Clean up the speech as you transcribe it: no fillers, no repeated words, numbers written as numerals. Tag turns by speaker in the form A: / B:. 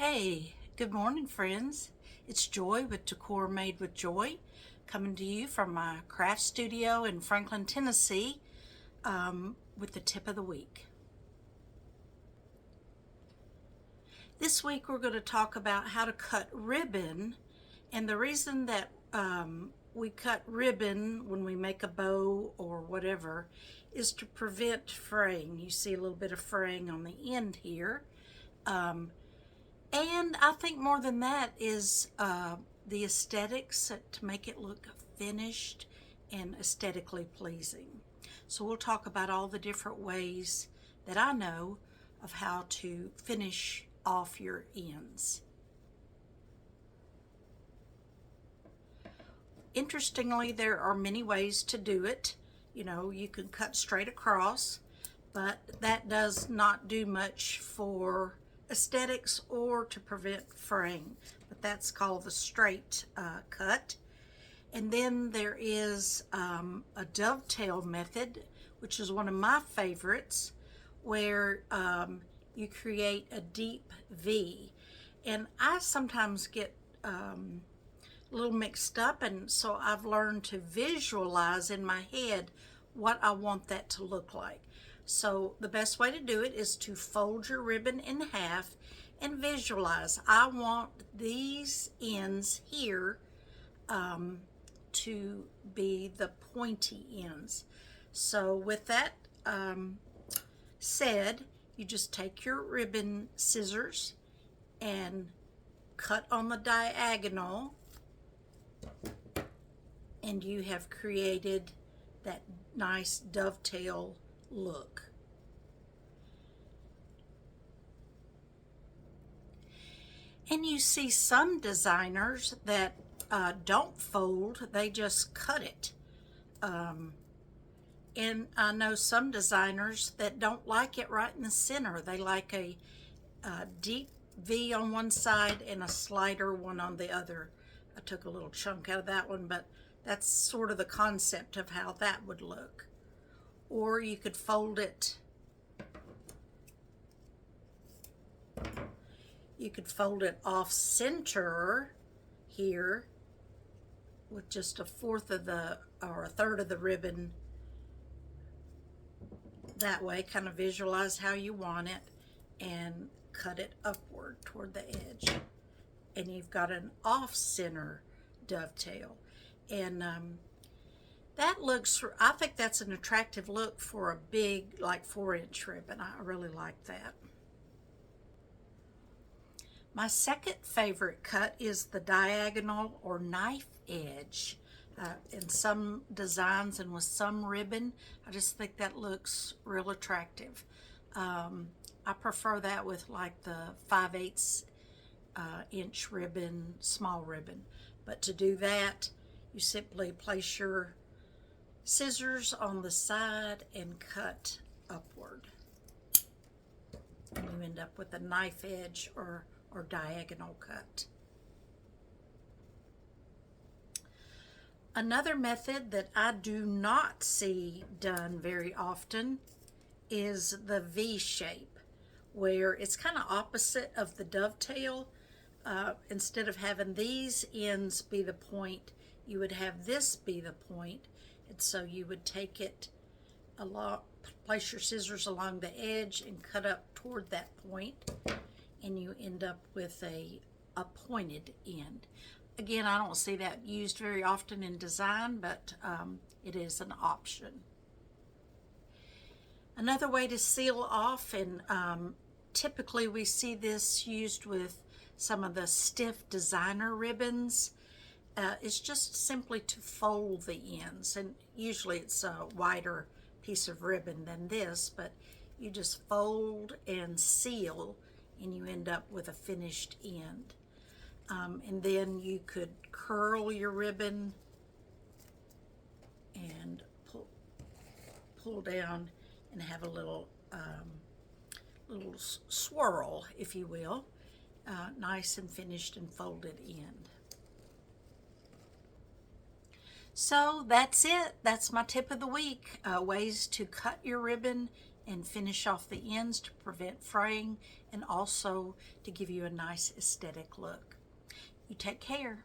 A: Hey, good morning, friends. It's Joy with Decor Made with Joy, coming to you from my craft studio in Franklin, Tennessee, with the tip of the week. This week we're going to talk about how to cut ribbon, and the reason that we cut ribbon when we make a bow or whatever is to prevent fraying. You see a little bit of fraying on the end here. And I think more than that is the aesthetics to make it look finished and aesthetically pleasing. So we'll talk about all the different ways that I know of how to finish off your ends. Interestingly, there are many ways to do it. You know, you can cut straight across, but that does not do much for aesthetics or to prevent fraying, but that's called the straight cut. And then there is a dovetail method, which is one of my favorites, where you create a deep V. And I sometimes get a little mixed up, and so I've learned to visualize in my head what I want that to look like. So the best way to do it is to fold your ribbon in half and visualize. I want these ends here to be the pointy ends. So with that said, you just take your ribbon scissors and cut on the diagonal, and you have created that nice dovetail look. And you see some designers that don't fold, they just cut it. And I know some designers that don't like it right in the center. They like a deep V on one side and a slider one on the other. I took a little chunk out of that one, but that's sort of the concept of how that would look. Or you could fold it, off center here with just a fourth of the, or a third of the ribbon. That way, kind of visualize how you want it and cut it upward toward the edge. And you've got an off-center dovetail. And that looks, I think that's an attractive look for a big, like 4-inch ribbon. I really like that. My second favorite cut is the diagonal or knife edge. In some designs and with some ribbon, I just think that looks real attractive. I prefer that with like the 5/8 inch ribbon, small ribbon. But to do that, you simply place your scissors on the side and cut upward. And you end up with a knife edge or diagonal cut. Another method that I do not see done very often is the V shape, where it's kind of opposite of the dovetail. Instead of having these ends be the point, you would have this be the point. And so you would take it place your scissors along the edge and cut up toward that point, and you end up with a pointed end. Again, I don't see that used very often in design, but it is an option. Another way to seal off, and typically we see this used with some of the stiff designer ribbons, is just simply to fold the ends. And usually it's a wider piece of ribbon than this, but you just fold and seal, and you end up with a finished end. And then you could curl your ribbon and pull down and have a little swirl, if you will, nice and finished and folded end. So that's it. That's my tip of the week. Ways to cut your ribbon and finish off the ends to prevent fraying and also to give you a nice aesthetic look. You take care.